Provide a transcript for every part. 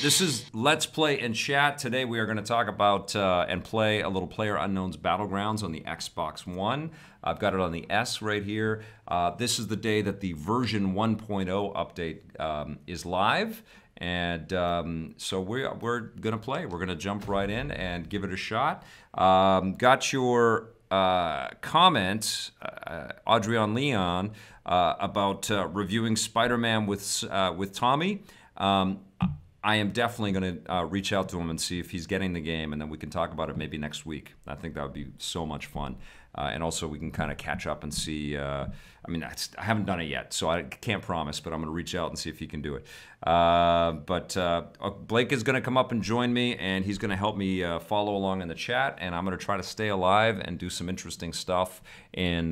This is Let's Play and Chat. Today we are going to talk about and play a little PlayerUnknown's Battlegrounds on the Xbox One. I've got it on the S right here. This is the day that the version 1.0 update is live. And so we're going to play. We're going to jump right in and give it a shot. Got your comment, Adrian Leon, about reviewing Spider-Man with Tommy. I am definitely going to reach out to him and see if he's getting the game, and then we can talk about it maybe next week. I think that would be so much fun. And also we can kind of catch up and see. I mean, I haven't done it yet, so I can't promise, but I'm going to reach out and see if he can do it. Blake is going to come up and join me, and he's going to help me follow along in the chat, and I'm going to try to stay alive and do some interesting stuff in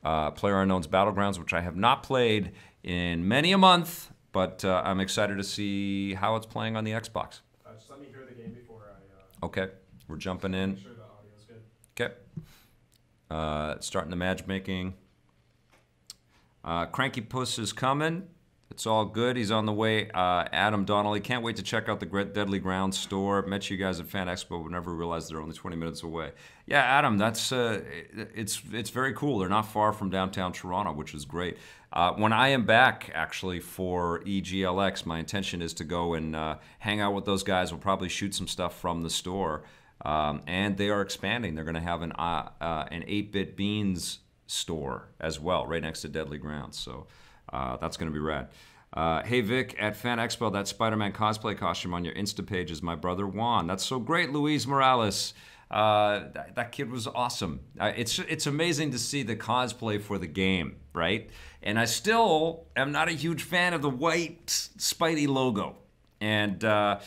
PlayerUnknown's Battlegrounds, which I have not played in many a month. But I'm excited to see how it's playing on the Xbox. Just let me hear the game before I... Okay, we're jumping in. Make sure the audio's good. Okay. Starting the matchmaking. Cranky Puss is coming. It's all good. He's on the way. Adam Donnelly. Can't wait to check out the Deadly Ground store. Met you guys at Fan Expo, but never realized they're only 20 minutes away. Yeah, Adam, that's it's very cool. They're not far from downtown Toronto, which is great. When I am back, actually, for EGLX, my intention is to go and hang out with those guys. We'll probably shoot some stuff from the store. And they are expanding. They're going to have an 8-Bit Beans store as well, right next to Deadly Ground. So that's going to be rad. Hey, Vic, at Fan Expo, that Spider-Man cosplay costume on your Insta page is my brother Juan. That's so great, Luis Morales. That kid was awesome. It's amazing to see the cosplay for the game, right? And I still am not a huge fan of the white Spidey logo. And Brian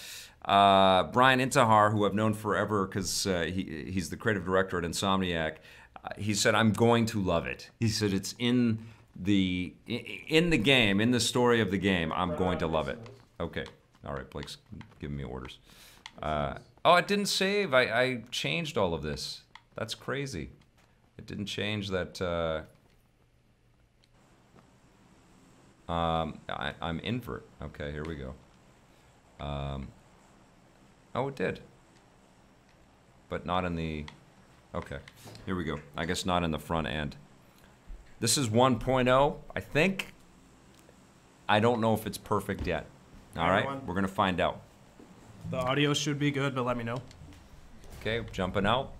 Intihar, who I've known forever because he's the creative director at Insomniac, he said, I'm going to love it. He said, it's in the game, in the story of the game, I'm going to love it. Okay. All right, Blake's giving me orders. Oh, it didn't save. I changed all of this. That's crazy. It didn't change that. I'm invert. Okay, here we go. Oh, it did. But not in the... Okay, here we go. I guess not in the front end. This is 1.0, I think. I don't know if it's perfect yet. All right, we're going to find out. The audio should be good, but let me know. Okay, jumping out.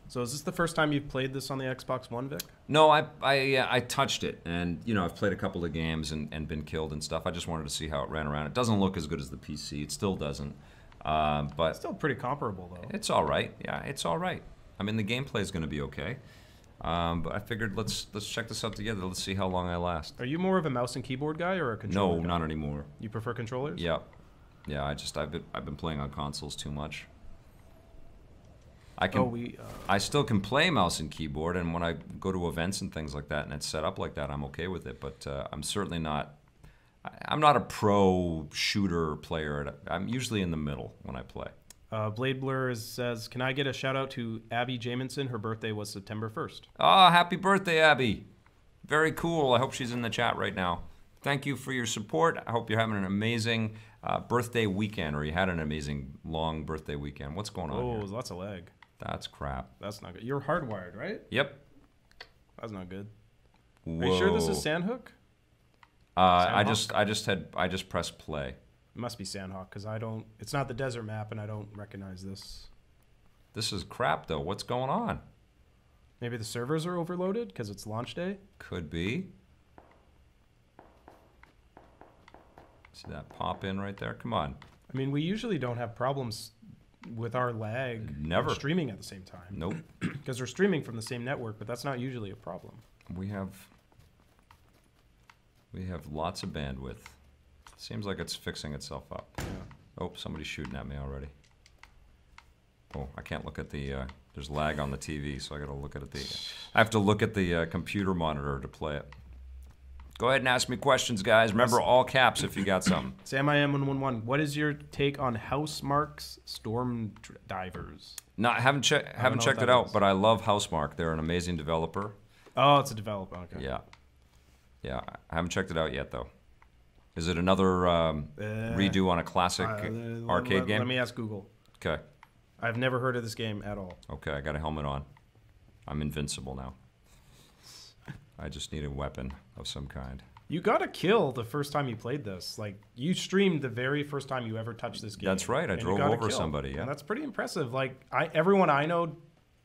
So is this the first time you've played this on the Xbox One, Vic? No, I touched it, and you know, I've played a couple of games and been killed and stuff. I just wanted to see how it ran around. It doesn't look as good as the PC. It still doesn't. But it's still pretty comparable, though. It's all right. Yeah, it's all right. I mean, the gameplay is going to be okay. But I figured let's check this out together. Let's see how long I last. Are you more of a mouse and keyboard guy or a controller guy? No, not anymore. You prefer controllers? Yep. Yeah, I've been playing on consoles too much. I still can play mouse and keyboard, and when I go to events and things like that, and it's set up like that, I'm okay with it. But I'm certainly not. I'm not a pro shooter player. I'm usually in the middle when I play. Blade Blur says, "Can I get a shout out to Abby Jamison? Her birthday was September 1st." Oh, happy birthday, Abby! Very cool. I hope she's in the chat right now. Thank you for your support. I hope you're having an amazing birthday weekend, or you had an amazing long birthday weekend. What's going on here? Oh, lots of lag. That's crap. That's not good. You're hardwired, right? Yep. That's not good. Whoa. Are you sure this is Sanhok? I just pressed play. It must be Sanhok because I don't. It's not the desert map, and I don't recognize this. This is crap, though. What's going on? Maybe the servers are overloaded because it's launch day. Could be. See that pop in right there? Come on. I mean, we usually don't have problems with our lag. Never. Streaming at the same time. Nope. Because we're streaming from the same network, but that's not usually a problem. We have lots of bandwidth. Seems like it's fixing itself up. Yeah. Oh, somebody's shooting at me already. Oh, I can't look at the. There's lag on the TV, so I got to look at it. I have to look at the computer monitor to play it. Go ahead and ask me questions, guys. Remember, all caps if you got something. Sam I am 111. What is your take on Housemarque's Storm Divers? No, I haven't checked it out, but I love Housemarque. They're an amazing developer. Oh, it's a developer. Okay. Yeah. Yeah, I haven't checked it out yet, though. Is it another redo on a classic arcade game? Let me ask Google. Okay. I've never heard of this game at all. Okay, I got a helmet on. I'm invincible now. I just need a weapon of some kind. You got a kill the first time you played this. Like, you streamed the very first time you ever touched this game. That's right. I drove over somebody, yeah. And that's pretty impressive. Like, everyone I know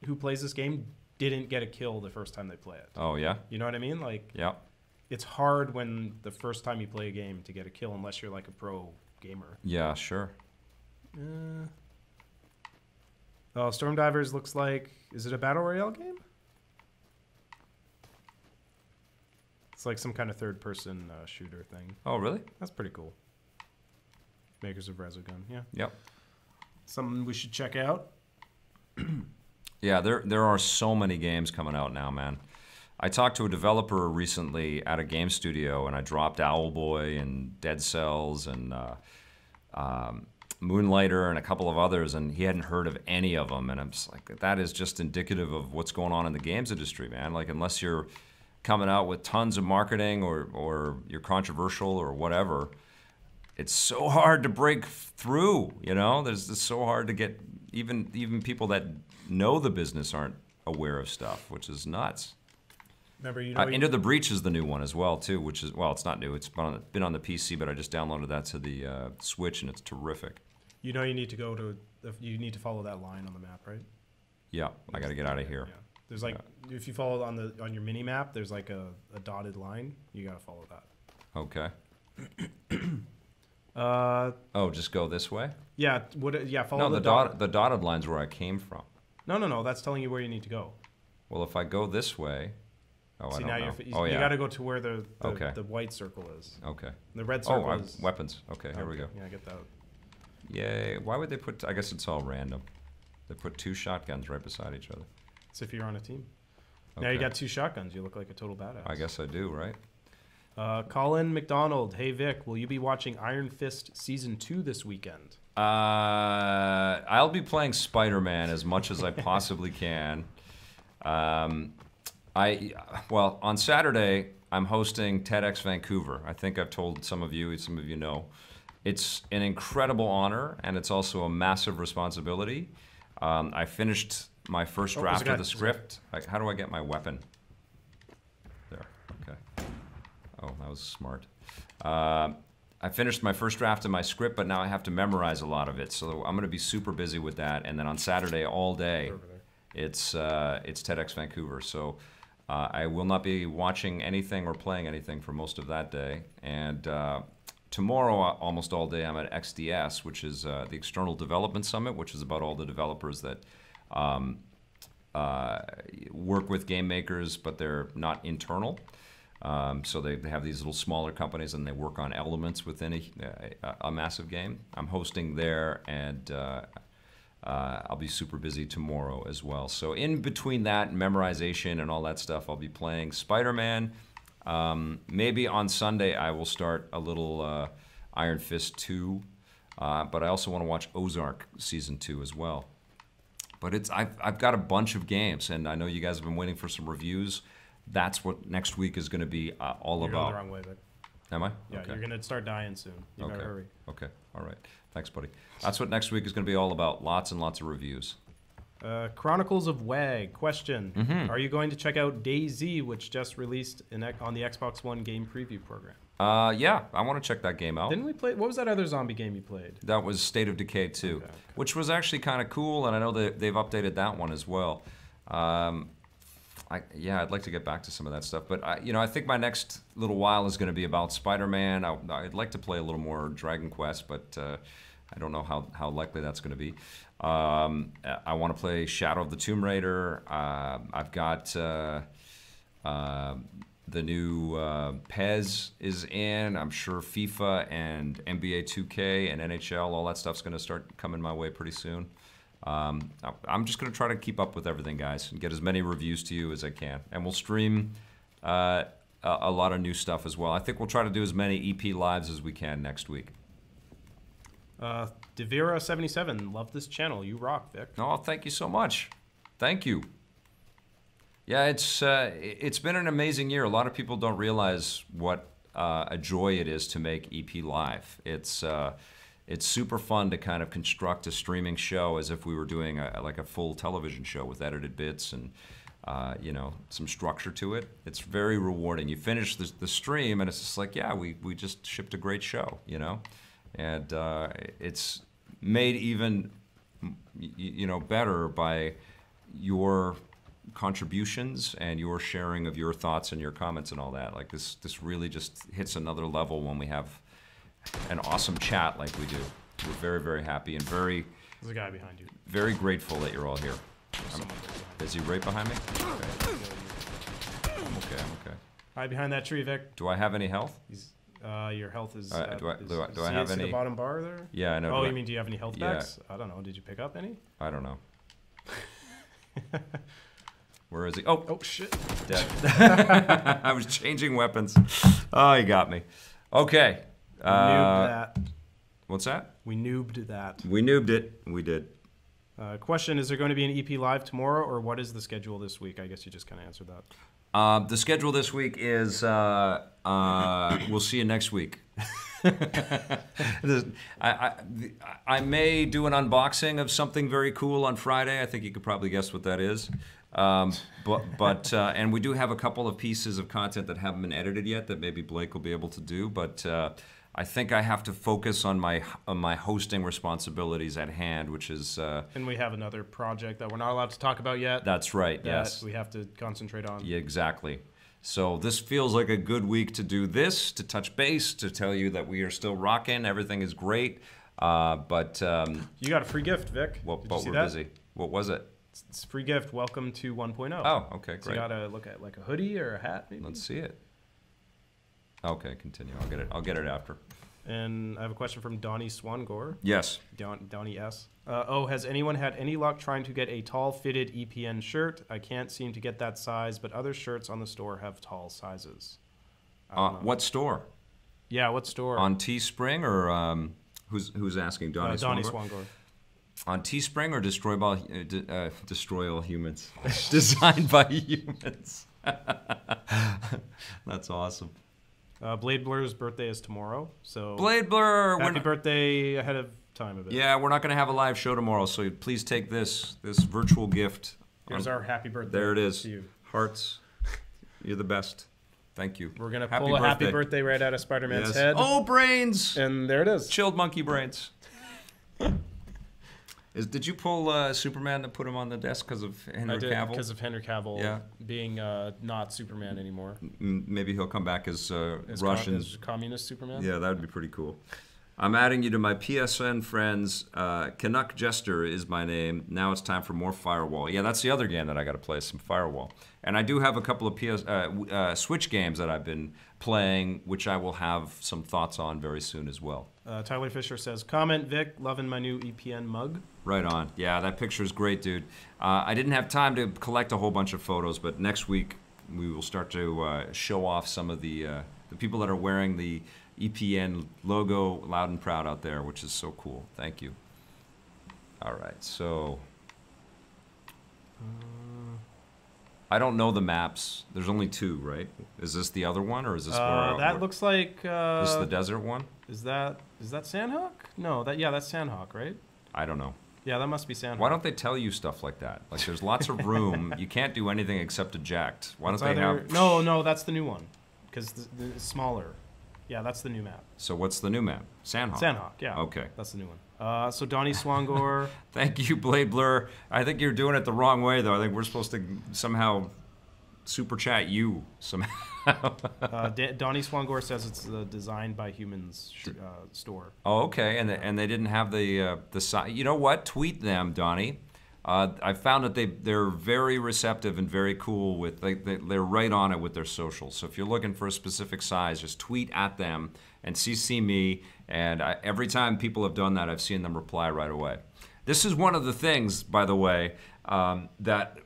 who plays this game didn't get a kill the first time they play it. Oh, yeah? You know what I mean? Like, yeah. It's hard when the first time you play a game to get a kill unless you're like a pro gamer. Yeah, sure. Oh, Storm Divers looks like... Is it a Battle Royale game? It's like some kind of third-person shooter thing. Oh, really? That's pretty cool. Makers of Resogun, yeah. Yep. Something we should check out. Yeah, there are so many games coming out now, man. I talked to a developer recently at a game studio, and I dropped Owlboy and Dead Cells and Moonlighter and a couple of others, and he hadn't heard of any of them. And I'm just like, that is just indicative of what's going on in the games industry, man. Like, unless you're coming out with tons of marketing or you're controversial or whatever, it's so hard to break through, you know? It's so hard to get, even people that know the business aren't aware of stuff, which is nuts. Remember, Into the Breach is the new one as well, too, which is, well, it's not new. It's been on the PC, but I just downloaded that to the Switch, and it's terrific. You know you need to go to, you need to follow that line on the map, right? Yeah, I got to get out of here. Yeah. There's like, if you follow on your mini map, there's like a dotted line. You got to follow that. Okay. Oh, just go this way? Yeah, follow the dotted line's where I came from. No, that's telling you where you need to go. Well, if I go this way... Oh, See, I don't know. You got to go to where the okay. the white circle is. Okay. The red circle is... weapons. Okay, here we go. Yeah, I get that. Yay. Why would they put... I guess it's all random. They put 2 shotguns right beside each other. It's if you're on a team. Okay. Now you got 2 shotguns. You look like a total badass. I guess I do, right? Colin McDonald. Hey, Vic, will you be watching Iron Fist Season 2 this weekend? I'll be playing Spider-Man as much as I possibly can. Well, on Saturday, I'm hosting TEDx Vancouver. I think I've told some of you know. It's an incredible honor, and it's also a massive responsibility. I finished my first draft of the script. How do I get my weapon? There, okay. Oh, that was smart. I finished my first draft of my script, but now I have to memorize a lot of it. So I'm going to be super busy with that. And then on Saturday all day, it's TEDx Vancouver. So I will not be watching anything or playing anything for most of that day. And tomorrow, almost all day, I'm at XDS, which is the External Development Summit, which is about all the developers that work with game makers, but they're not internal. So they have these little smaller companies, and they work on elements within a massive game. I'm hosting there, and I'll be super busy tomorrow as well. So in between that memorization and all that stuff, I'll be playing Spider-Man. Maybe on Sunday I will start a little Iron Fist 2, but I also want to watch Ozark Season 2 as well. But I've got a bunch of games, and I know you guys have been waiting for some reviews. That's what next week is going to be all You're about. going the wrong way, Vic. Am I? Yeah, okay. You're going to start dying soon. You better hurry. Okay, all right. Thanks, buddy. That's what next week is going to be all about. Lots and lots of reviews. Chronicles of WAG. Question. Are you going to check out DayZ, which just released on the Xbox One game preview program? Yeah, I want to check that game out. Didn't we play? What was that other zombie game you played? That was State of Decay 2, which was actually kind of cool, and I know they've updated that one as well. I'd like to get back to some of that stuff, but I think my next little while is going to be about Spider-Man. I'd like to play a little more Dragon Quest, but I don't know how likely that's going to be. I want to play Shadow of the Tomb Raider. I've got the new PES is in. I'm sure FIFA and NBA 2K and NHL, all that stuff's going to start coming my way pretty soon. I'm just going to try to keep up with everything, guys, and get as many reviews to you as I can. And we'll stream a lot of new stuff as well. I think we'll try to do as many EP lives as we can next week. Devira77, love this channel. You rock, Vic. Oh, thank you so much. Thank you. Yeah, it's been an amazing year. A lot of people don't realize what a joy it is to make EP Live. It's super fun to kind of construct a streaming show as if we were doing like a full television show with edited bits and you know, some structure to it. It's very rewarding. You finish the stream and it's just like, yeah, we just shipped a great show, you know? And it's made even, you know, better by your contributions and your sharing of your thoughts and your comments and all that. Like this really just hits another level when we have an awesome chat like we do. We're very, very happy and very... There's a guy behind you. Very grateful that you're all here. Is he right behind me? Okay. I'm okay. Hide behind that tree, Vic. Do I have any health? Your health is... do I have any... the bottom bar there? Yeah, I know. Oh, you mean do you have any health packs? I don't know. Did you pick up any? I don't know. Where is he? Oh, shit. Dead. I was changing weapons. Oh, he got me. Okay. We noobed that. What's that? We noobed that. We noobed it. We did. Question, is there going to be an EP Live tomorrow, or what is the schedule this week? I guess you just kind of answered that. The schedule this week is, we'll see you next week. I may do an unboxing of something very cool on Friday. I think you could probably guess what that is. And we do have a couple of pieces of content that haven't been edited yet that maybe Blake will be able to do. But I think I have to focus on my hosting responsibilities at hand, which is... and we have another project that we're not allowed to talk about yet. That's right, yes. We have to concentrate on. Yeah, exactly. So this feels like a good week to do this, to touch base, to tell you that we are still rocking. Everything is great. You got a free gift, Vic. Well, but we're busy. What was it? It's a free gift. Welcome to 1.0. Oh, okay, great. So you got to look at like a hoodie or a hat, maybe? Let's see it. Okay, continue. I'll get it after. And I have a question from Donnie Swangor. Yes. Donnie S. Has anyone had any luck trying to get a tall fitted EPN shirt? I can't seem to get that size, but other shirts on the store have tall sizes. What store? Yeah, what store? On Teespring or who's asking? Donnie Swangor. On Teespring or Destroy All Humans? Designed by humans. That's awesome. Blade Blur's birthday is tomorrow, so Blade Blur, happy birthday ahead of time a bit. Yeah, we're not going to have a live show tomorrow, so please take this virtual gift. Here's our happy birthday. There it is. To you. Hearts. You're the best. Thank you. We're going to pull a happy birthday right out of Spider-Man's head. Oh, brains! And there it is. Chilled monkey brains. Did you pull Superman to put him on the desk because of Henry Cavill? I did, because of Henry Cavill being not Superman anymore. Maybe he'll come back as Russian. As communist Superman? Yeah, that would be pretty cool. I'm adding you to my PSN friends. Canuck Jester is my name. Now it's time for more Firewall. Yeah, that's the other game that I got to play, some Firewall. And I do have a couple of Switch games that I've been playing, which I will have some thoughts on very soon as well. Tyler Fisher says, comment, Vic, loving my new EPN mug. Right on. Yeah, that picture is great, dude. I didn't have time to collect a whole bunch of photos, but next week we will start to show off some of the people that are wearing the EPN logo loud and proud out there, which is so cool. Thank you. All right, so I don't know the maps. There's only 2, right? Is this the other one, or is this that looks like this is the desert one? Is that Sanhok? No, that's Sanhok, right? I don't know. Yeah, that must be Sanhok. Why don't they tell you stuff like that? Like, there's lots of room. You can't do anything except eject. Why don't they have... No, that's the new one, because it's smaller. Yeah, that's the new map. So what's the new map? Sanhok? Sanhok, yeah. Okay. That's the new one. So Donnie Swangor. Thank you, Blade Blur. I think you're doing it the wrong way, though. I think we're supposed to somehow super chat you somehow. Donnie Swangor says it's the Designed by Humans store. Oh, okay. And they didn't have the size. You know what? Tweet them, Donnie. I found that they're very receptive and very cool with they're right on it with their socials. So if you're looking for a specific size, just tweet at them and CC me. And every time people have done that, I've seen them reply right away. This is one of the things, by the way, that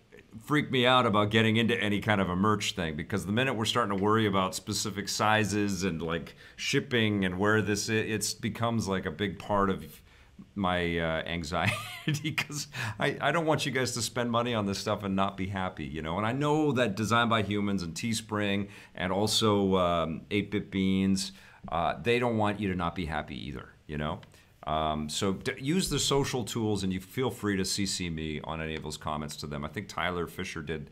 freak me out about getting into any kind of a merch thing, because the minute we're starting to worry about specific sizes and like shipping and where this is, it becomes like a big part of anxiety because I don't want you guys to spend money on this stuff and not be happy, you know. And I know that Design by Humans and Teespring and also 8-Bit Beans, they don't want you to not be happy either, you know. So use the social tools, and you feel free to CC me on any of those comments to them. I think Tyler Fisher did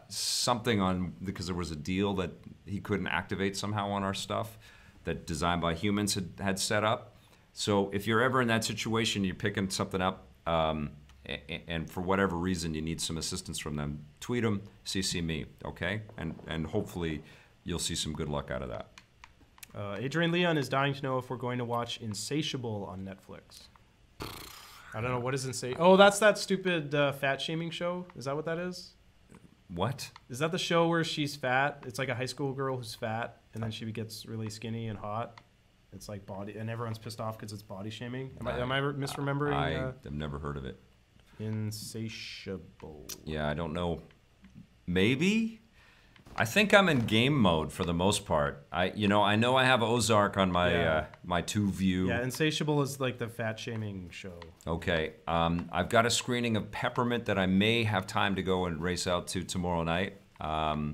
something on, because there was a deal that he couldn't activate somehow on our stuff that Design by Humans had set up. So if you're ever in that situation, you're picking something up, and for whatever reason you need some assistance from them, tweet them, CC me, okay? And hopefully you'll see some good luck out of that. Adrian Leon is dying to know if we're going to watch Insatiable on Netflix. I don't know, what is Insatiable? Oh, that's that stupid fat shaming show? Is that what that is? What? Is that the show where she's fat? It's like a high school girl who's fat, and then she gets really skinny and hot. It's like body, and everyone's pissed off because it's body shaming. Am I misremembering? I've never heard of it. Insatiable. Yeah, I don't know. Maybe? I think I'm in game mode for the most part. I know I have Ozark on my my TwoView. Yeah, Insatiable is like the fat shaming show. Okay, I've got a screening of Peppermint that I may have time to go and race out to tomorrow night. I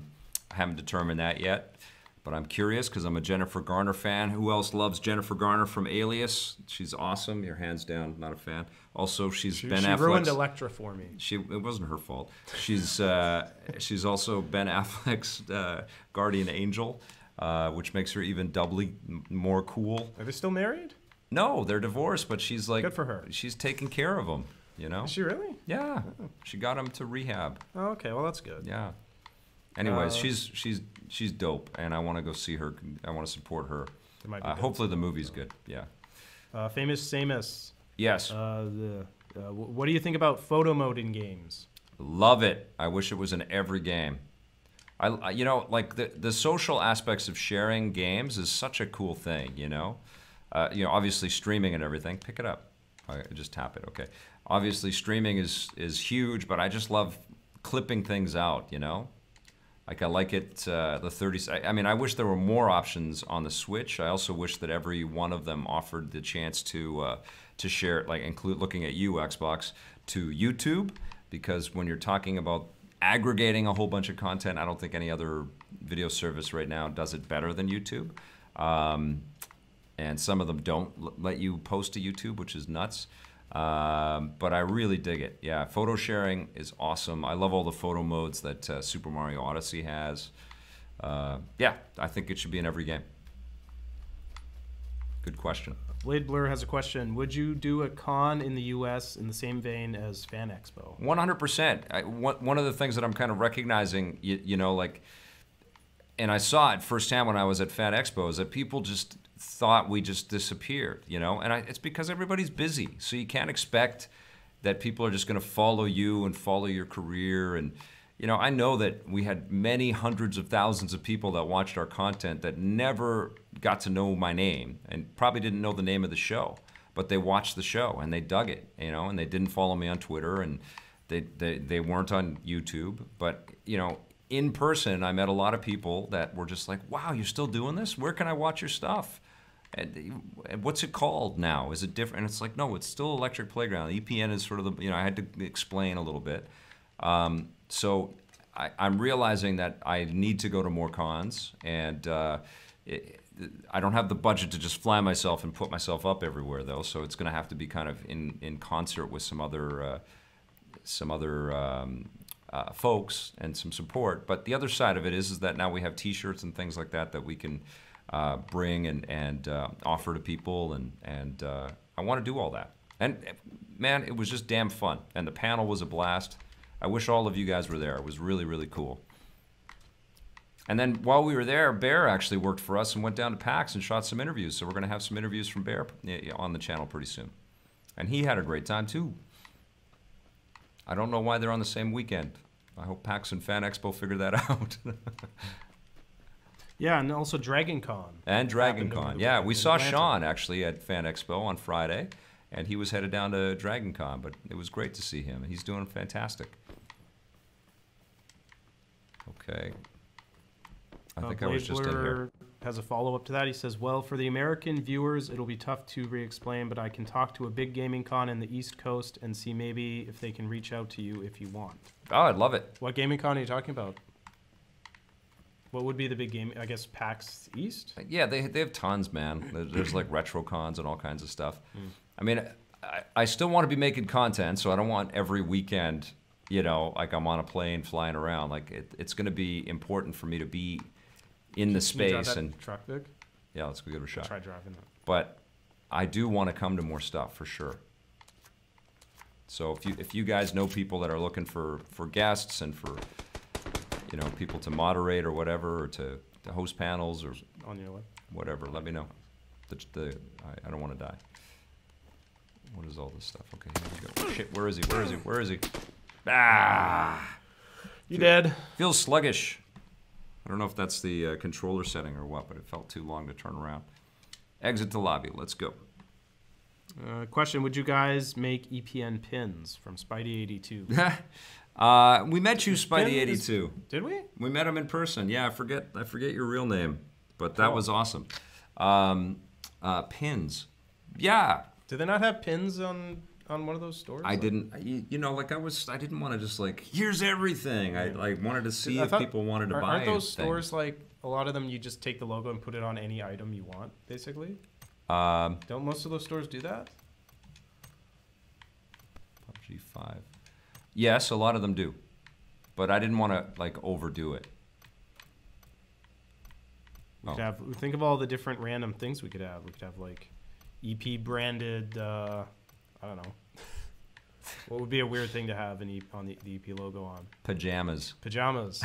haven't determined that yet, but I'm curious because I'm a Jennifer Garner fan. Who else loves Jennifer Garner from Alias? She's awesome. You're hands down not a fan. Also, she's Ben Affleck's. She ruined Elektra for me. It wasn't her fault. She's also Ben Affleck's guardian angel, which makes her even doubly more cool. Are they still married? No, they're divorced, but she's like, good for her. She's taking care of him. You know? Is she really? Yeah. Oh. She got him to rehab. Oh, okay. Well, that's good. Yeah. Anyways, she's dope, and I want to go see her. I want to support her. Hopefully the movie's good. Yeah. Famous Samus. Yes. What do you think about photo mode in games? Love it. I wish it was in every game. Like the social aspects of sharing games is such a cool thing. Obviously streaming and everything. Pick it up. Just tap it. Okay. Obviously streaming is huge, but I just love clipping things out. Like I like it, the 30. I wish there were more options on the Switch. I also wish that every one of them offered the chance to share it, like include looking at you, Xbox, to YouTube, because when you're talking about aggregating a whole bunch of content, I don't think any other video service right now does it better than YouTube. And some of them don't let you post to YouTube, which is nuts. But I really dig it. Yeah, photo sharing is awesome. I love all the photo modes that Super Mario Odyssey has. Yeah, I think it should be in every game. Good question. Blade Blur has a question. Would you do a con in the U.S. in the same vein as Fan Expo? 100%. One of the things that I'm kind of recognizing, and I saw it firsthand when I was at Fan Expo, is that people just thought we just disappeared, and it's because everybody's busy. So you can't expect that people are just going to follow you and follow your career. And, I know that we had many hundreds of thousands of people that watched our content that never got to know my name and probably didn't know the name of the show, but they watched the show and they dug it, and they didn't follow me on Twitter and they weren't on YouTube. But, in person, I met a lot of people that were just like, wow, you're still doing this? Where can I watch your stuff? And what's it called now? Is it different? And it's like, no, it's still Electric Playground. EPN is sort of the, I had to explain a little bit. So I'm realizing that I need to go to more cons, and I don't have the budget to just fly myself and put myself up everywhere, though. So it's going to have to be kind of in concert with some other folks and some support. But the other side of it is that now we have T-shirts and things like that we can bring and offer to people, and I want to do all that. And man, it was just damn fun, and the panel was a blast. I wish all of you guys were there. It was really, really cool. And then while we were there, Bear actually worked for us and went down to PAX and shot some interviews. So we're going to have some interviews from Bear on the channel pretty soon. And he had a great time too. I don't know why they're on the same weekend. I hope PAX and Fan Expo figure that out. Yeah, and also Dragon Con. And Dragon Con. Yeah, we saw Sean actually at Fan Expo on Friday, and he was headed down to Dragon Con, but it was great to see him. He's doing fantastic. Okay. I think I was just in here. has a follow-up to that. He says, well, for the American viewers, it'll be tough to re-explain, but I can talk to a big gaming con in the East Coast and see maybe if they can reach out to you if you want. Oh, I'd love it. What gaming con are you talking about? What would be the big game? I guess PAX East? Yeah, they have tons, man. There's like retro cons and all kinds of stuff. I mean, I still want to be making content, so I don't want every weekend, you know, like I'm on a plane flying around. Like it's going to be important for me to be in the Can you drive space that and truck, Vic? yeah, let's go give it a shot. Try driving that. But I do want to come to more stuff for sure. So if you guys know people that are looking for guests and for, you know, people to moderate or whatever, or to host panels or On your way. whatever, let me know. I don't want to die. What is all this stuff? Okay, here we go. Shit, where is he? Where is he? Where is he? Ah! You dead? Feels sluggish. I don't know if that's the controller setting or what, but it felt too long to turn around. Exit the lobby. Let's go. Question, would you guys make EPN pins from Spidey82? We met you, Spidey82. Did we? We met him in person. Yeah, I forget your real name, but that was awesome. Pins. Yeah. Did they not have pins on one of those stores? I didn't, you know, like I didn't want to just like, here's everything. I like wanted to see if people wanted to buy Aren't those things. stores like, a lot of them you just take the logo and put it on any item you want, basically? Don't most of those stores do that? PUBG 5. Yes, a lot of them do. But I didn't want to like overdo it. We could have, think of all the different random things we could have. We could have like EP branded, I don't know. What would be a weird thing to have on the EP logo on? Pajamas. Pajamas.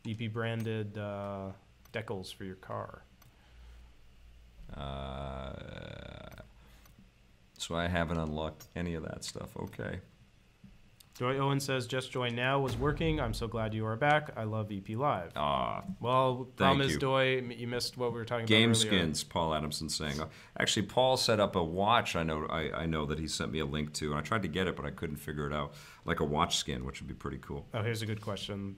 EP branded decals for your car. So I haven't unlocked any of that stuff. Okay. Joy Owen says, just join now was working. I'm so glad you are back. I love EP Live. Well, problem is, Doy, you missed what we were talking about Game earlier. skins, Paul Adamson saying. Actually, Paul set up a watch. I know that he sent me a link to, and I tried to get it, but I couldn't figure it out. Like a watch skin, which would be pretty cool. Oh, here's a good question.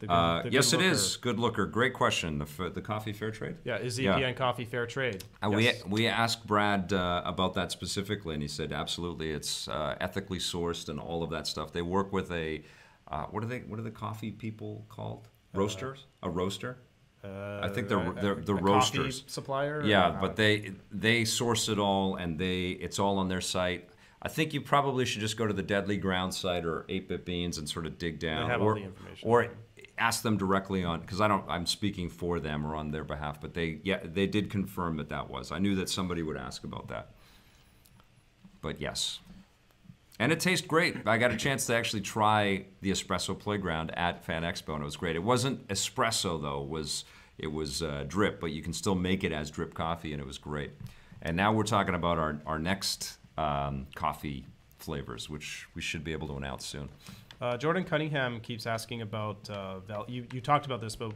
Yes, it is. Good looker. Great question. The coffee fair trade? Yeah, is EPN coffee fair trade? Yes. We asked Brad about that specifically, and he said absolutely. It's ethically sourced and all of that stuff. They work with a what are the coffee people called? Roasters? A roaster? I think they're the roasters. Coffee supplier? Yeah, but they source it all, and it's all on their site. I think you probably should just go to the Deadly Ground site or 8-Bit Beans and sort of dig down, They have all the information. or ask them directly on, because I'm speaking for them or on their behalf, but they did confirm that was. I knew that somebody would ask about that. But yes. And it tastes great. I got a chance to actually try the espresso playground at Fan Expo, and it was great. It wasn't espresso though; it was drip, but you can still make it as drip coffee, and it was great. And now we're talking about our next coffee flavors, which we should be able to announce soon. Jordan Cunningham keeps asking about you talked about this, but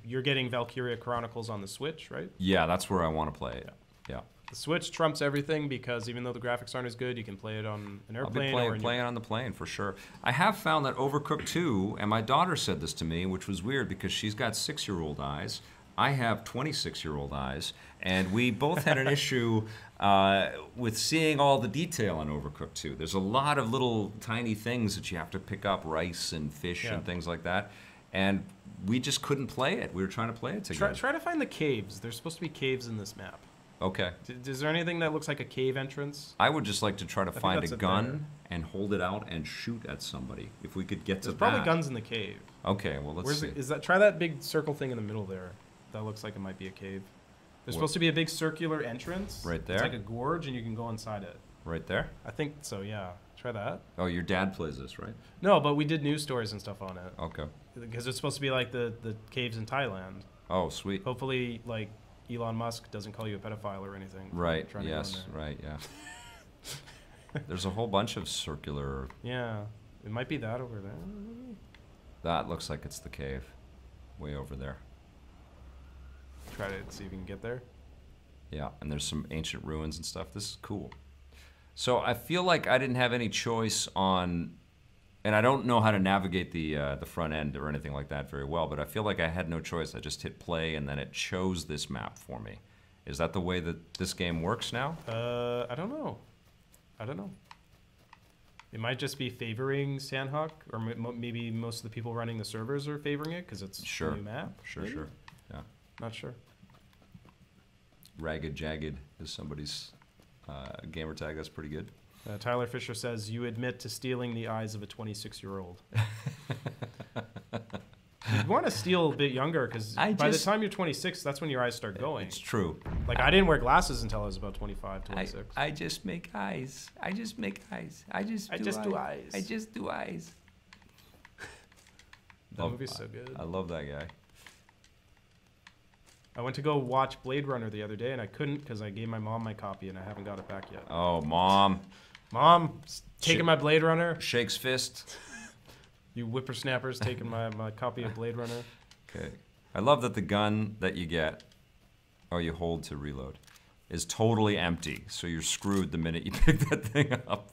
you're getting Valkyria Chronicles on the Switch, right? Yeah, that's where I want to play it. Yeah. The Switch trumps everything because even though the graphics aren't as good, you can play it on an airplane. I'll be playing it on the plane for sure. I have found that Overcooked 2, and my daughter said this to me, which was weird because she's got 6-year-old eyes. I have 26-year-old eyes, and we both had an issue with seeing all the detail on Overcooked 2. There's a lot of little tiny things that you have to pick up, rice and fish and things like that, and we just couldn't play it. We were trying to play it together. Try to find the caves. There's supposed to be caves in this map. Okay. Is there anything that looks like a cave entrance? I would just like to try to find a gun and hold it out and shoot at somebody. If we could get to that. There's probably guns in the cave. Okay, well, let's see. Try that big circle thing in the middle there. That looks like it might be a cave. There's supposed to be a big circular entrance. Right there? It's like a gorge, and you can go inside it. Right there? I think so, yeah. Try that. Oh, your dad plays this, right? No, but we did news stories and stuff on it. Okay. Because it's supposed to be like the caves in Thailand. Oh, sweet. Hopefully, like, Elon Musk doesn't call you a pedophile or anything. Right, yes, right, yeah. There's a whole bunch of circular... Yeah, it might be that over there. That looks like it's the cave. Way over there. Try to see if you can get there. Yeah, and there's some ancient ruins and stuff. This is cool. So I feel like I didn't have any choice on And I don't know how to navigate the front end or anything like that very well, but I feel like I had no choice. I just hit play, and then it chose this map for me. Is that the way that this game works now? I don't know. It might just be favoring Sanhok, or maybe most of the people running the servers are favoring it because it's a new map. Sure. Yeah. Not sure. Ragged Jagged is somebody's gamer tag. That's pretty good. Tyler Fisher says, you admit to stealing the eyes of a 26-year-old. You'd want to steal a bit younger because by the time you're 26, that's when your eyes start going. It's true. Like, I didn't wear glasses until I was about 25, 26. I just make eyes. I just make eyes. I just do eyes. I just do eyes. That movie's so good. I love that guy. I went to go watch Blade Runner the other day, and I couldn't because I gave my mom my copy, and I haven't got it back yet. Oh, Mom. Mom, taking my Blade Runner. Shakes fist. You whippersnappers taking my copy of Blade Runner. Okay. I love that the gun that you get, or you hold to reload, is totally empty. So you're screwed the minute you pick that thing up.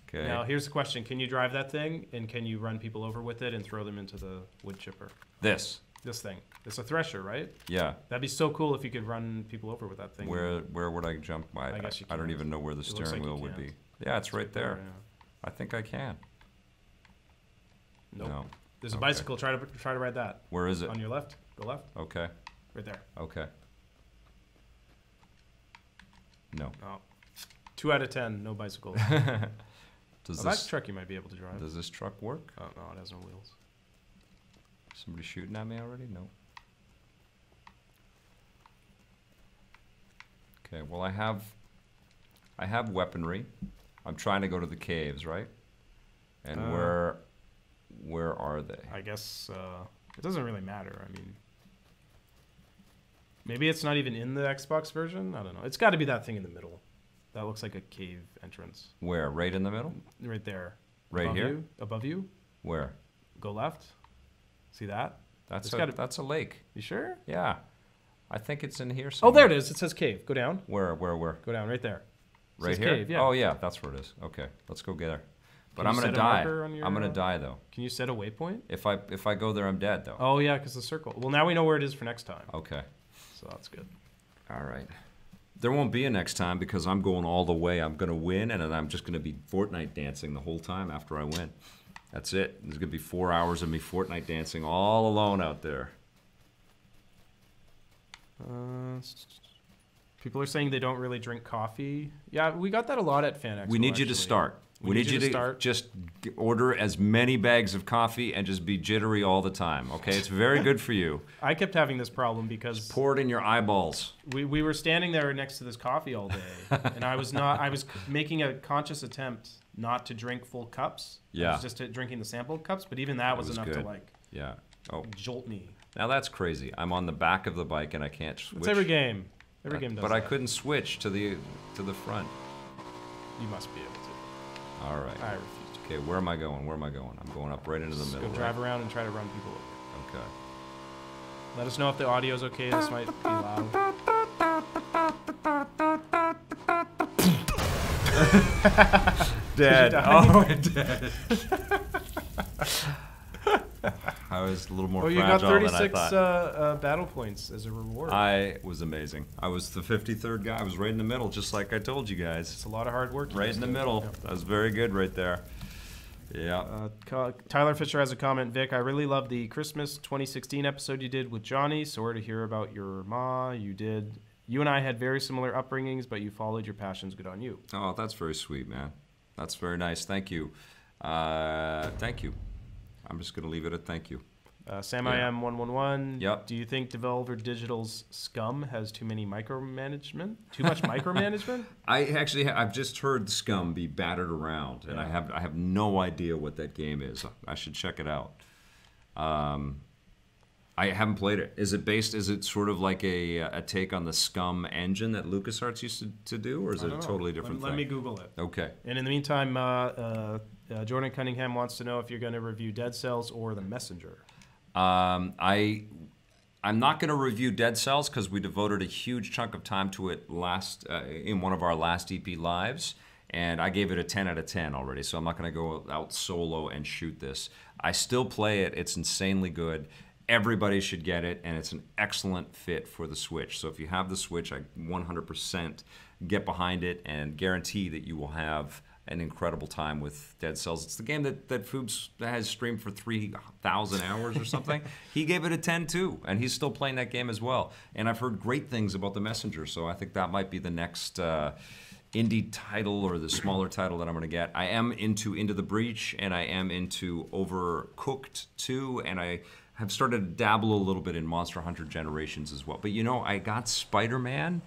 Okay. Now, here's the question. Can you drive that thing, and can you run people over with it and throw them into the wood chipper? This thing. It's a thresher, right? Yeah. That'd be so cool if you could run people over with that thing. Where would I jump? I guess you I don't even know where the steering wheel would be. Yeah, it's right there. Yeah. I think I can. Nope. No. There's a bicycle. Try to ride that. Where is it? On your left. Go left. Okay. Right there. Okay. No. Oh. 2 out of 10. No bicycle. That truck you might be able to drive. Does this truck work? Oh no, it has no wheels. Somebody shooting at me already? No. Okay. Well, I have weaponry. I'm trying to go to the caves, right? And where are they? I guess it doesn't really matter. I mean, maybe it's not even in the Xbox version. I don't know. It's got to be that thing in the middle. That looks like a cave entrance. Where? Right in the middle? Right there. Right above here? You? Above you? Where? Go left. See that? That's a lake. You sure? Yeah. I think it's in here somewhere. Oh, there it is. It says cave. Go down. Where? Go down right there. Right here? Cave, yeah. Oh, yeah. That's where it is. Okay. Let's go get there. But I'm going to die. I'm going to die, though. Can you set a waypoint? If I go there, I'm dead, though. Oh, yeah, because the circle. Well, now we know where it is for next time. Okay. So that's good. All right. There won't be a next time because I'm going all the way. I'm going to win, and then I'm just going to be Fortnite dancing the whole time after I win. That's it. There's going to be 4 hours of me Fortnite dancing all alone out there. People are saying they don't really drink coffee. Yeah, we got that a lot at Fan Expo. We need you to start. We need you to start. Just order as many bags of coffee and just be jittery all the time, okay? It's very good for you. I kept having this problem because... Just pour it in your eyeballs. We were standing there next to this coffee all day, and I was making a conscious attempt not to drink full cups. Yeah. I was just drinking the sampled cups, but even that was enough good. to, jolt me. Now that's crazy. I'm on the back of the bike and I can't switch. It's every game. Every game does But that. I couldn't switch to the front. You must be able to. All right. I refuse to. Okay, where am I going? I'm going up right into the middle. Go drive around and try to run people over. Okay. Let us know if the audio's okay. This might be loud. Dead. Oh, dead. I was a little more fragile than I thought. Oh, you got 36 battle points as a reward. I was amazing. I was the 53rd guy. I was right in the middle, just like I told you guys. It's a lot of hard work. Right in the middle. Yep. That was very good right there. Yeah. Tyler Fisher has a comment. Vic, I really love the Christmas 2016 episode you did with Johnny. Sorry to hear about your ma. You and I had very similar upbringings, but you followed your passions. Good on you. Oh, that's very sweet, man. That's very nice. Thank you. Thank you. I'm just going to leave it at thank you. SamIM111. Yep. Do you think Devolver Digital's Scum has too much micromanagement? I've just heard Scum be battered around, and I have no idea what that game is. I should check it out. I haven't played it. Is it sort of like a take on the Scum engine that LucasArts used to do, or is it a totally different thing? Let me Google it. Okay. And in the meantime, Jordan Cunningham wants to know if you're going to review Dead Cells or The Messenger. I'm not going to review Dead Cells because we devoted a huge chunk of time to it in one of our last EP lives, and I gave it a 10 out of 10 already, so I'm not going to go out solo and shoot this. I still play it. It's insanely good. Everybody should get it, and it's an excellent fit for the Switch. So if you have the Switch, I 100% get behind it and guarantee that you will have an incredible time with Dead Cells. It's the game that Foobs has streamed for 3,000 hours or something. He gave it a 10 too, and he's still playing that game as well. And I've heard great things about The Messenger, so I think that might be the next indie title or the smaller title that I'm going to get. I am into the Breach, and I am into Overcooked 2, and I have started to dabble a little bit in Monster Hunter Generations as well. But you know, I got Spider-Man.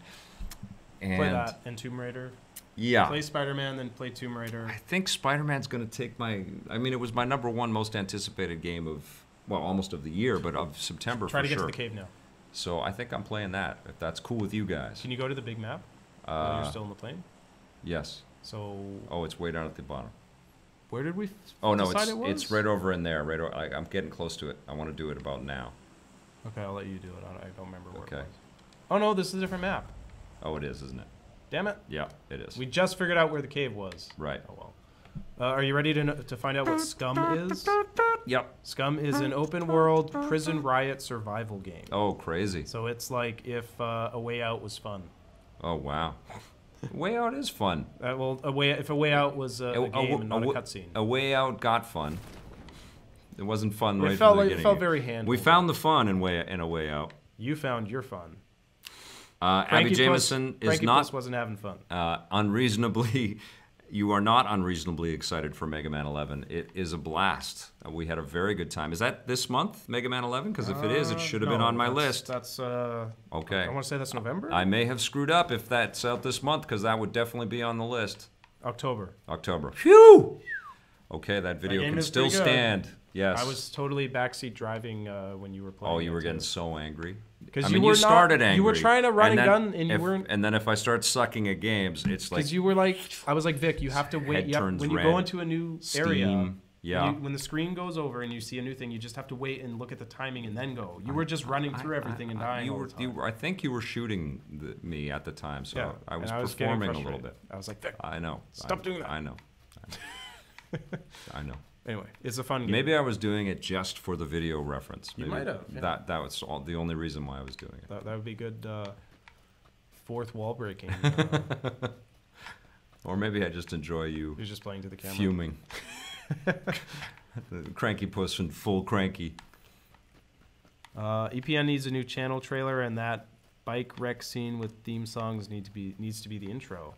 And play that and Tomb Raider. Yeah. Play Spider-Man, then play Tomb Raider. I think Spider-Man's going to take my... I mean, it was my #1 most anticipated game of, well, almost of the year, but of September Try for to get sure. to the cave now. So I think I'm playing that, if that's cool with you guys. Can you go to the big map while you're still in the plane? Yes. So... Oh, it's way down at the bottom. Where did we decide it was? It's right over in there. Right, I'm getting close to it. I want to do it about now. Okay, I'll let you do it. I don't remember where Okay. it was. Oh, no, this is a different map. Oh, it is, isn't it? Damn it. Yeah, it is. We just figured out where the cave was. Right. Oh, well. Are you ready to find out what Scum is? Yep. Scum is an open-world prison riot survival game. Oh, crazy. So it's like if A Way Out was fun. Oh, wow. Way Out is fun. Well, if A Way Out was a game and not a cutscene. A Way Out got fun. It wasn't fun right It from the felt beginning. it felt very handled. We found the fun in A Way Out. You found your fun. Abby Jameson is Frankie not Plus wasn't having fun. unreasonably. You are not unreasonably excited for Mega Man 11. It is a blast. We had a very good time. Is that this month, Mega Man 11? Because if it is, it should have been on my list. That's Okay. I want to say that's November. I may have screwed up if that's out this month, because that would definitely be on the list. October. Phew! Okay, that video game can is still pretty good. stand. Yes. I was totally backseat driving when you were playing. Oh, you were it, getting too. so angry. Because I you mean, were you started angry. You were trying to run and then gun, and you if- weren't. And then if I start sucking at games, it's like Because you were like, I was like, Vic, you have to wait. head turns When you red, go into a new area, steam. Yeah. when the screen goes over and you see a new thing, you just have to wait and look at the timing and then go. You were just running through everything and dying all the time. I think you were shooting me at the time, so Yeah, I was and getting performing a little frustrated. bit. I was like, Vic, I know. Stop doing that. I know. I know. anyway, it's a fun game. Maybe I was doing it just for the video reference. You Maybe might have, yeah. That was the only reason why I was doing it. That would be good fourth wall breaking. Or maybe I just enjoy you You're just playing to the camera. fuming. Cranky puss and full cranky. EPN needs a new channel trailer, and that bike wreck scene with theme songs needs to be the intro.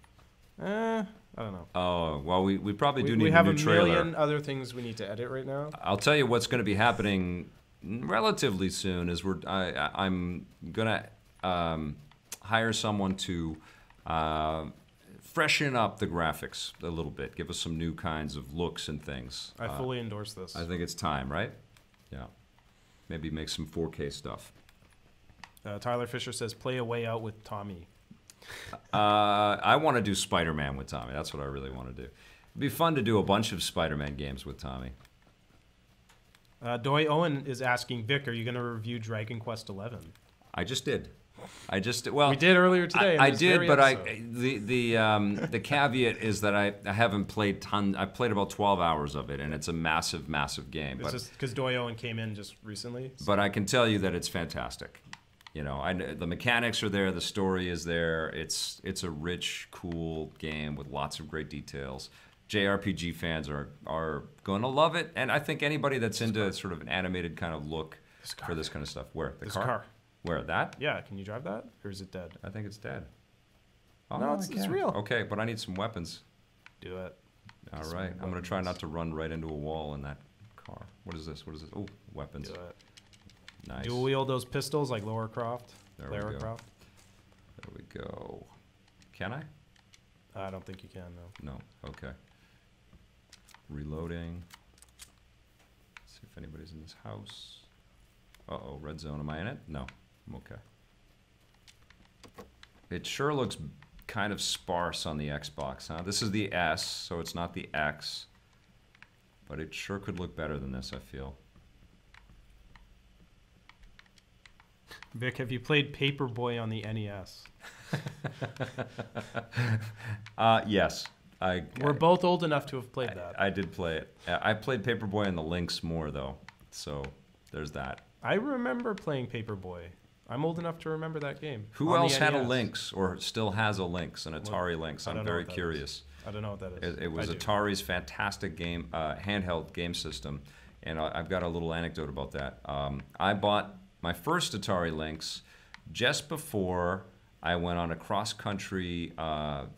I don't know. Oh, well, we probably do need we a have new a trailer. million other things we need to edit right now. I'll tell you what's going to be happening relatively soon is I'm going to hire someone to freshen up the graphics a little bit, give us some new kinds of looks and things. I fully endorse this. I think it's time, right? Yeah. Maybe make some 4K stuff. Tyler Fisher says, play A Way Out with Tommy. I want to do Spider-Man with Tommy. That's what I really want to do. It'd be fun to do a bunch of Spider-Man games with Tommy. Doy Owen is asking, Vic, are you going to review Dragon Quest XI? I just did. We did earlier today. I did, but episode. the caveat is that I haven't played ton. I played about 12 hours of it, and it's a massive, massive game. It's just because Doy Owen came in just recently. So. But I can tell you that it's fantastic. You know, the mechanics are there, the story is there. It's a rich, cool game with lots of great details. JRPG fans are going to love it, and I think anybody that's into sort of an animated kind of look for this kind of stuff. Where the car? Where that? Yeah, can you drive that, or is it dead? I think it's dead. Oh, No, it's real. Okay, but I need some weapons. Do it. All right, I'm gonna try not to run right into a wall in that car. What is this? What is this? Oh, weapons. Do it. Nice. Dual wield those pistols like Lara Croft. There we Lara go. Croft. There we go. Can I? I don't think you can. No. No. Okay. Reloading. See if anybody's in this house. Uh-oh, red zone. Am I in it? No. I'm okay. It sure looks kind of sparse on the Xbox, huh? This is the S, so it's not the X. But it sure could look better than this, I feel. Vic, have you played Paperboy on the NES? Yes. We're both old enough to have played that. I did play it. I played Paperboy and the Lynx more though, so there's that. I remember playing Paperboy. I'm old enough to remember that game. Who else had a Lynx or still has a Lynx, an Atari Lynx? I'm very curious. I don't know what that is. It was Atari's fantastic game, handheld game system, and I've got a little anecdote about that. I bought my first Atari Lynx just before I went on a cross-country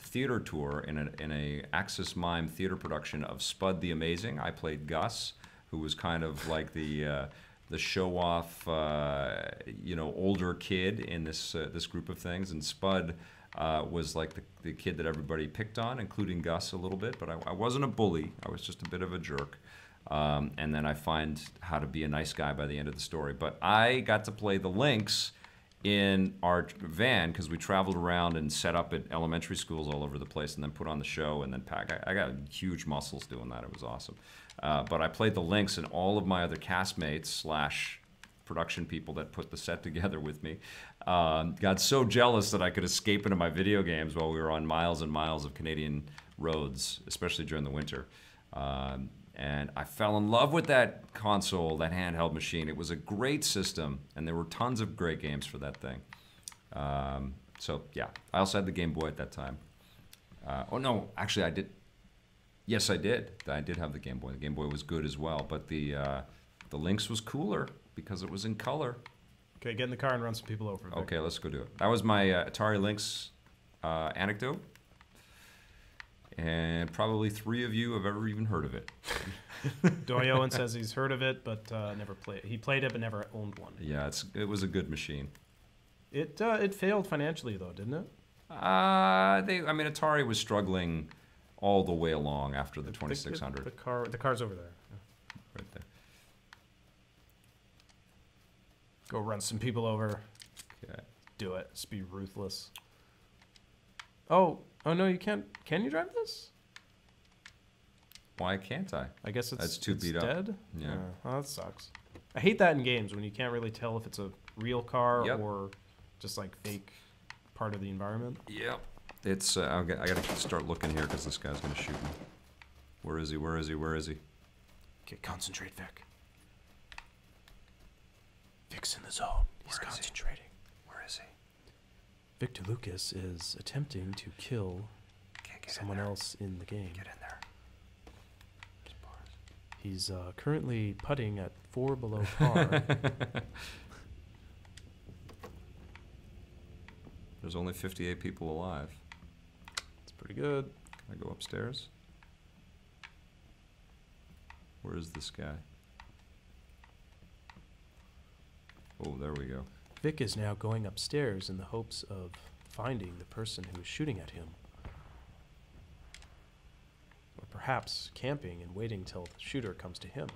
theater tour in a Axis Mime theater production of Spud the Amazing. I played Gus, who was kind of like the show-off, older kid in this group of things, and Spud was like the kid that everybody picked on, including Gus a little bit. But I wasn't a bully. I was just a bit of a jerk. And then I find how to be a nice guy by the end of the story. But I got to play the Lynx in our van because we traveled around and set up at elementary schools all over the place and then put on the show and then pack. I got huge muscles doing that. It was awesome. But I played the Lynx, and all of my other castmates / production people that put the set together with me got so jealous that I could escape into my video games while we were on miles and miles of Canadian roads, especially during the winter. And I fell in love with that console, that handheld machine. It was a great system, and there were tons of great games for that thing. So yeah, I also had the Game Boy at that time. Oh no, actually I did. Yes, I did. I did have the Game Boy. The Game Boy was good as well, but the Lynx was cooler because it was in color. Okay, get in the car and run some people over. Vic. Okay, let's go do it. That was my Atari Lynx anecdote. And probably 3 of you have ever even heard of it. Doyoan says he's heard of it, but never played. He played it, but never owned one. Yeah, it was a good machine. It failed financially though, didn't it? Atari was struggling all the way along after the 2600. The car's over there. Yeah. Right there. Go run some people over. Okay. Do it. Just be ruthless. Oh no, you can't. Can you drive this? Why can't I? I guess it's beat up. Dead? Yeah. Oh, that sucks. I hate that in games when you can't really tell if it's a real car Yep. or just like fake part of the environment. Yep. It's I gotta start looking here because this guy's gonna shoot me. Where is he? Where is he? Where is he? Okay, concentrate, Vic. Vic's in the zone. He's concentrating. Where is he? Victor Lucas is attempting to kill someone else in the game. Get in there. He's currently putting at 4 below par. There's only 58 people alive. It's pretty good. Can I go upstairs? Where is this guy? Oh, there we go. Vic is now going upstairs in the hopes of finding the person who is shooting at him. Or perhaps camping and waiting till the shooter comes to him.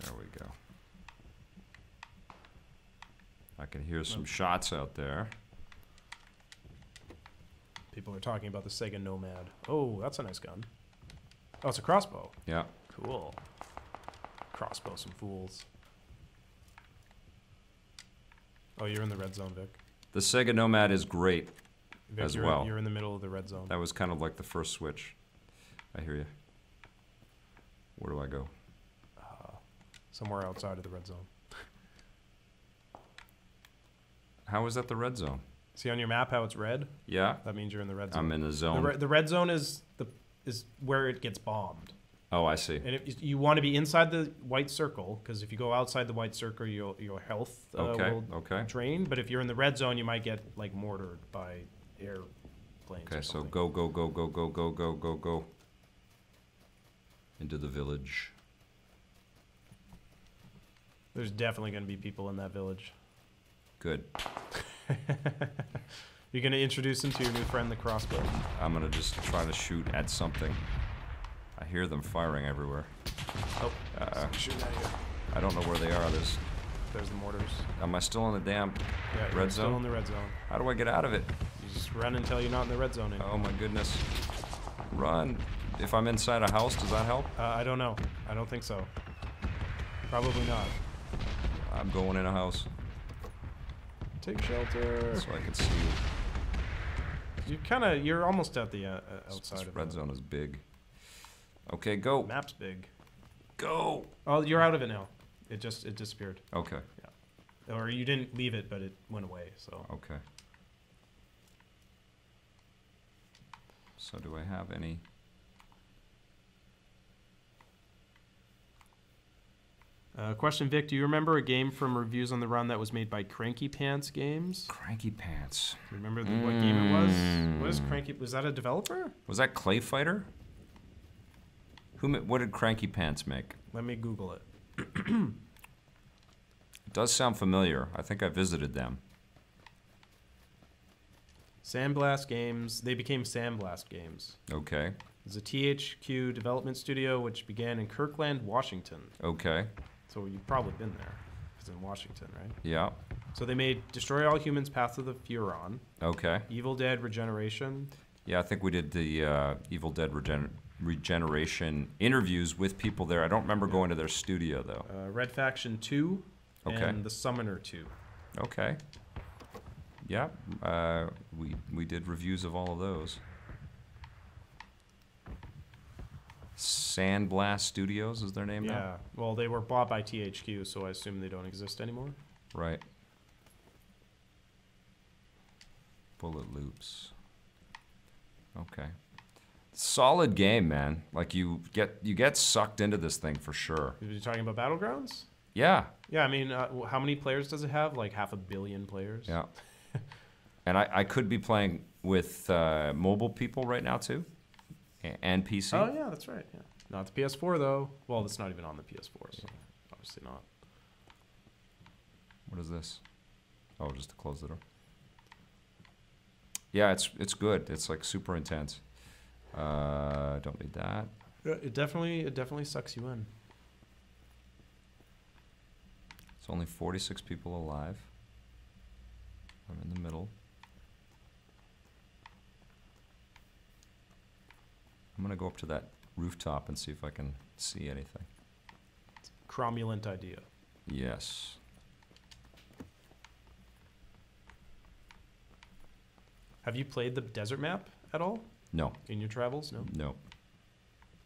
There we go. I can hear some shots out there. People are talking about the Sega Nomad. Oh, that's a nice gun. Oh, it's a crossbow. Yeah. Cool. Crossbow some fools. Oh, you're in the red zone, Vic. The Sega Nomad is great Vic, as you're well. You're in the middle of the red zone. That was kind of like the first switch. I hear you. Where do I go? Somewhere outside of the red zone. How is that the red zone? See on your map how it's red? Yeah. That means you're in the red zone. I'm in the zone. The red zone is where it gets bombed. Oh, I see. And if you want to be inside the white circle, because if you go outside the white circle, your health will drain. But if you're in the red zone, you might get like mortared by airplanes. Okay, so go, go, go, go, go, go, go, go, go. Into the village. There's definitely going to be people in that village. Good. You're going to introduce him to your new friend, the crossbow. I'm going to just try to shoot at something. I hear them firing everywhere. Oh, shooting at you. I don't know where they are. There's the mortars. Am I still in the damn red zone? Still in the red zone. How do I get out of it? You just run until you're not in the red zone anymore. Oh my goodness. Run. If I'm inside a house, does that help? I don't know. I don't think so. Probably not. I'm going in a house. Take shelter. So I can see. You're almost at the outside This of red it. zone is big. Okay, go. Map's big. Go. Oh, you're out of it now. It disappeared. Okay. Yeah. Or you didn't leave it, but it went away. So. Okay. So do I have any? Question, Vic, do you remember a game from Reviews on the Run that was made by Cranky Pants Games? Cranky Pants. Do you remember what game it was? What is Cranky? Was that a developer? Was that Clay Fighter? What did Cranky Pants make? Let me Google it. It does sound familiar. I think I visited them. Sandblast Games. They became Sandblast Games. Okay. It's a THQ development studio which began in Kirkland, Washington. Okay. So you've probably been there. It's in Washington, right? Yeah. So they made Destroy All Humans, Path of the Furon, Okay. Evil Dead Regeneration. Yeah, I think we did the Evil Dead Regeneration interviews with people there. I don't remember going to their studio, though. Red Faction 2 Okay. and The Summoner 2. Okay. Yeah, we did reviews of all of those. Sandblast Studios is their name now? Yeah. Well, they were bought by THQ, so I assume they don't exist anymore. Right. Bullet Loops. Okay. Solid game, man. Like you get sucked into this thing for sure. Are you talking about Battlegrounds? Yeah. Yeah, I mean, how many players does it have? Like 500 million players? Yeah. And I could be playing with mobile people right now too, and PC. Oh yeah, that's right. Yeah. Not the PS4 though. Well, it's not even on the PS4, so obviously not. What is this? Oh, just to close the door. Yeah, it's good. It's like super intense. Don't need that. It definitely sucks you in. It's only 46 people alive. I'm in the middle. I'm gonna go up to that rooftop and see if I can see anything. Cromulent idea. Yes. Have you played the desert map at all No. in your travels? No. No.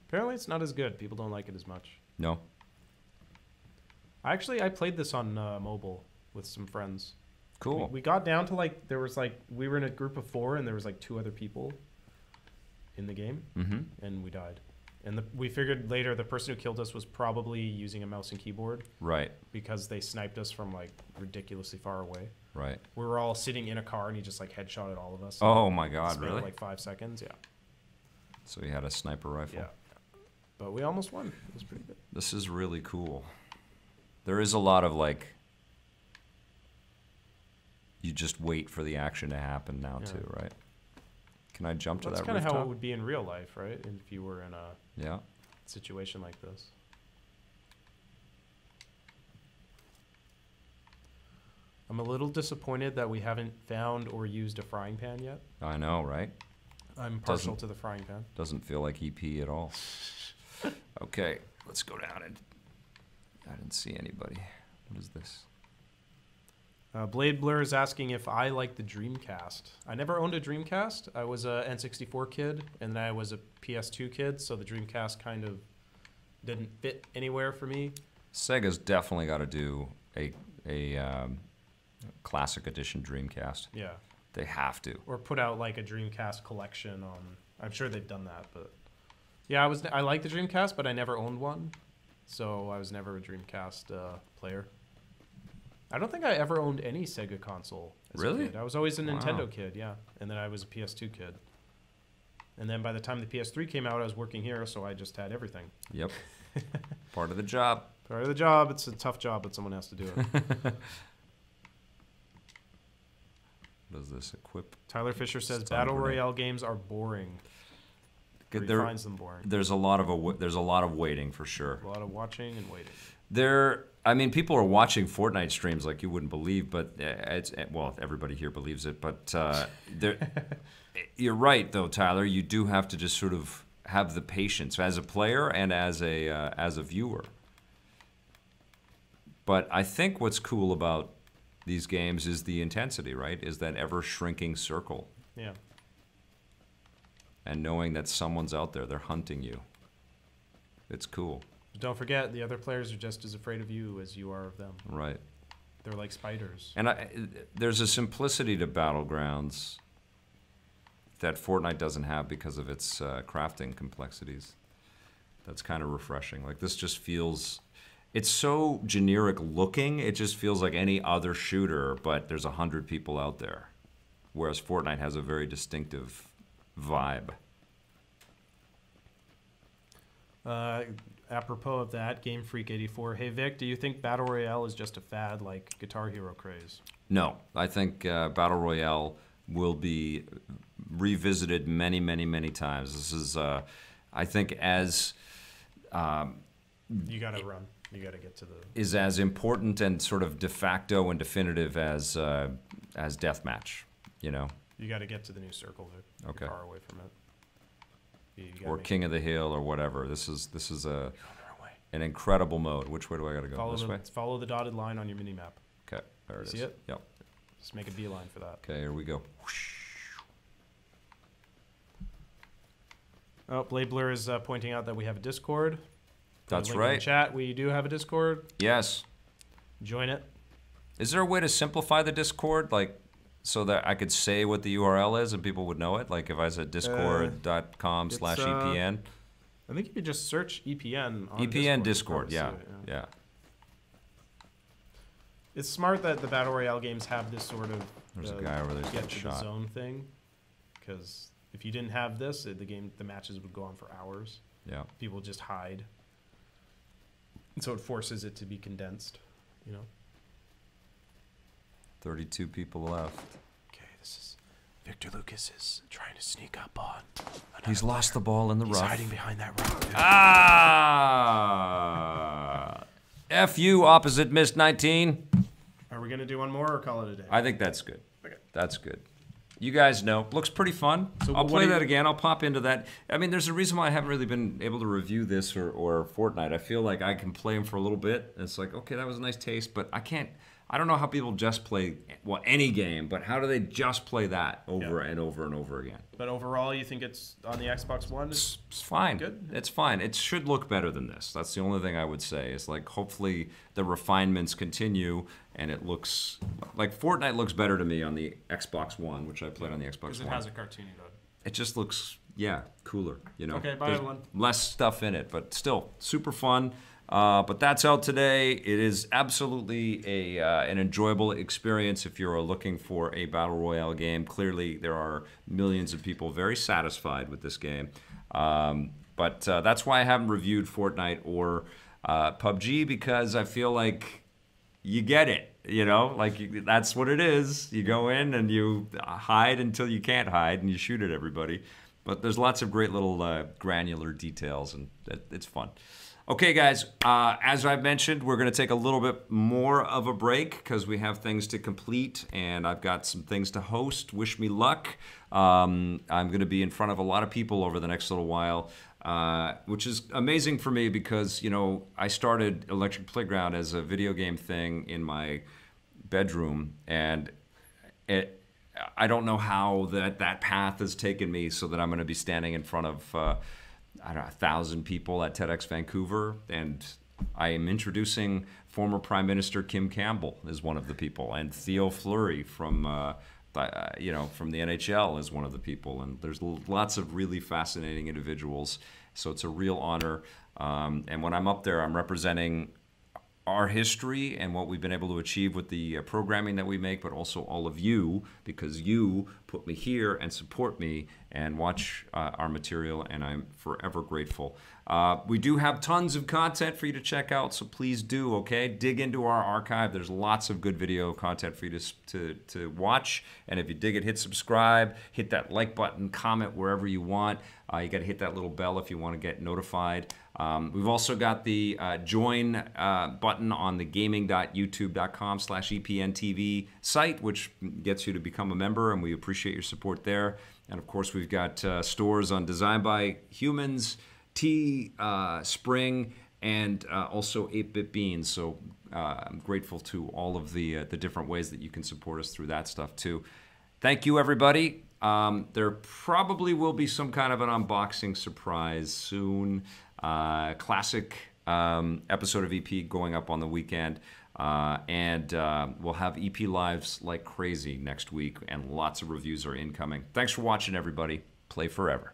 Apparently, it's not as good. People don't like it as much. No. I played this on mobile with some friends. Cool. We got down to we were in a group of 4 and there was like 2 other people in the game, Mm-hmm. and we died. And we figured later the person who killed us was probably using a mouse and keyboard Right. because they sniped us from like ridiculously far away. Right. We were all sitting in a car and he just like headshotted all of us. Oh my God! Spent, Really? Like 5 seconds. Yeah. So he had a sniper rifle. Yeah. But we almost won. It was pretty good. This is really cool. There is a lot of like. You just wait for the action to happen now Yeah. too, right? Can I jump to That's that kind of rooftop? how it would be in real life, right? If you were in a Yeah. situation like this. I'm a little disappointed that we haven't found or used a frying pan yet. I know, right? I'm partial to the frying pan. Doesn't feel like EP at all. Okay, let's go down and. I didn't see anybody. What is this? Blade Blur is asking if I like the Dreamcast. I never owned a Dreamcast. I was a N64 kid, and then I was a PS2 kid, so the Dreamcast kind of didn't fit anywhere for me. Sega's definitely got to do a classic edition Dreamcast. Yeah. They have to. Or put out like a Dreamcast collection on. I'm sure they've done that, but yeah, I like the Dreamcast, but I never owned one, so I was never a Dreamcast player. I don't think I ever owned any Sega console as Really? a kid. I was always a Wow. Nintendo kid, yeah. And then I was a PS2 kid. And then by the time the PS3 came out, I was working here, so I just had everything. Yep. Part of the job. Part of the job. It's a tough job, but someone has to do it. Does this equip? Tyler Fisher says Stun Battle grenade. Royale games are boring. Or he There- finds them boring. There's a lot of waiting for sure. A lot of watching and waiting. I mean, people are watching Fortnite streams like you wouldn't believe, but everybody here believes it. But you're right, though, Tyler. You do have to just sort of have the patience as a player and as a viewer. But I think what's cool about these games is the intensity, right? Is that ever-shrinking circle. Yeah. And knowing that someone's out there, they're hunting you. It's cool. But don't forget, the other players are just as afraid of you as you are of them. Right. They're like spiders. And there's a simplicity to Battlegrounds that Fortnite doesn't have because of its crafting complexities. That's kind of refreshing. Like, this just feels... It's so generic looking, it just feels like any other shooter, but there's 100 people out there. Whereas Fortnite has a very distinctive vibe. Apropos of that, Game Freak 84. Hey Vic, do you think Battle Royale is just a fad like Guitar Hero craze? No, I think Battle Royale will be revisited many, many, many times. This is, I think, as... you gotta run. You gotta get to the... Is as important and sort of de facto and definitive as deathmatch, you know? You gotta get to the new circle, Vic. Okay. You're far away from it. Or King of the Hill or whatever. This is You're an incredible mode. Which way do I gotta go? This way? Follow the dotted line on your mini map. Okay, there it is. See it? Yep. Just make a beeline for that. Okay, here we go. Oh, Blade Blur is pointing out that we have a Discord. That's Link in the right. chat. We do have a Discord. Yes. Join it. Is there a way to simplify the Discord, like, so that I could say what the URL is and people would know it? Like, if I said discord.com/EPN. I think you could just search EPN on EPN Discord. Discord, yeah, yeah. It's smart that the Battle Royale games have this sort of There's a guy over there who's get getting to the shot. zone thing. Because if you didn't have this, the matches would go on for hours. Yeah. People just hide. And so it forces it to be condensed, you know? 32 people left. Okay, this is... Victor Lucas is trying to sneak up on... He's lost the ball in the rough. He's hiding behind that rock. Ah! F you, opposite missed 19. Are we going to do one more or call it a day? I think that's good. Okay. That's good. You guys know. Looks pretty fun. So I'll what play do you- that again. I'll pop into that. I mean, there's a reason why I haven't really been able to review this or Fortnite. I feel like I can play them for a little bit. And it's like, okay, that was a nice taste, but I can't... I don't know how people just play, well, any game, but how do they just play that over and over and over again? But overall, you think it's on the Xbox One? It's fine. Good? It's fine. It should look better than this. That's the only thing I would say. Is like, hopefully the refinements continue and it looks like Fortnite looks better to me on the Xbox One, which I played on the Xbox Because One. it has a cartoony mode. It just looks, yeah, cooler. You know, Okay, bye, There's everyone. less stuff in it, but still super fun. But that's out today. It is absolutely an enjoyable experience if you're looking for a Battle Royale game. Clearly, there are millions of people very satisfied with this game. But that's why I haven't reviewed Fortnite or PUBG, because I feel like you get it. You know, like that's what it is. You go in and you hide until you can't hide and you shoot at everybody. But there's lots of great little granular details, and it's fun. Okay, guys, as I've mentioned, we're going to take a little bit more of a break because we have things to complete, and I've got some things to host. Wish me luck. I'm going to be in front of a lot of people over the next little while, which is amazing for me because, you know, I started Electric Playground as a video game thing in my bedroom, and I don't know how that path has taken me so that I'm going to be standing in front of... I don't know, 1,000 people at TEDx Vancouver, and I am introducing former Prime Minister Kim Campbell as one of the people, and Theo Fleury from the NHL is one of the people, and there's lots of really fascinating individuals, so it's a real honor. And when I'm up there, I'm representing our history and what we've been able to achieve with the programming that we make, but also all of you, because you put me here and support me and watch our material, and I'm forever grateful. We do have tons of content for you to check out, so please do, okay? Dig into our archive. There's lots of good video content for you to watch, and if you dig it, hit subscribe, hit that like button, comment wherever you want. You got to hit that little bell if you want to get notified. We've also got the join button on the gaming.youtube.com/EPNTV site, which gets you to become a member, and we appreciate your support there. And of course, we've got stores on Design by Humans, Teespring, and also 8-Bit Beans. So I'm grateful to all of the different ways that you can support us through that stuff too. Thank you, everybody. There probably will be some kind of an unboxing surprise soon. Classic episode of EP going up on the weekend. And we'll have EP lives like crazy next week, and lots of reviews are incoming. Thanks for watching, everybody. Play forever.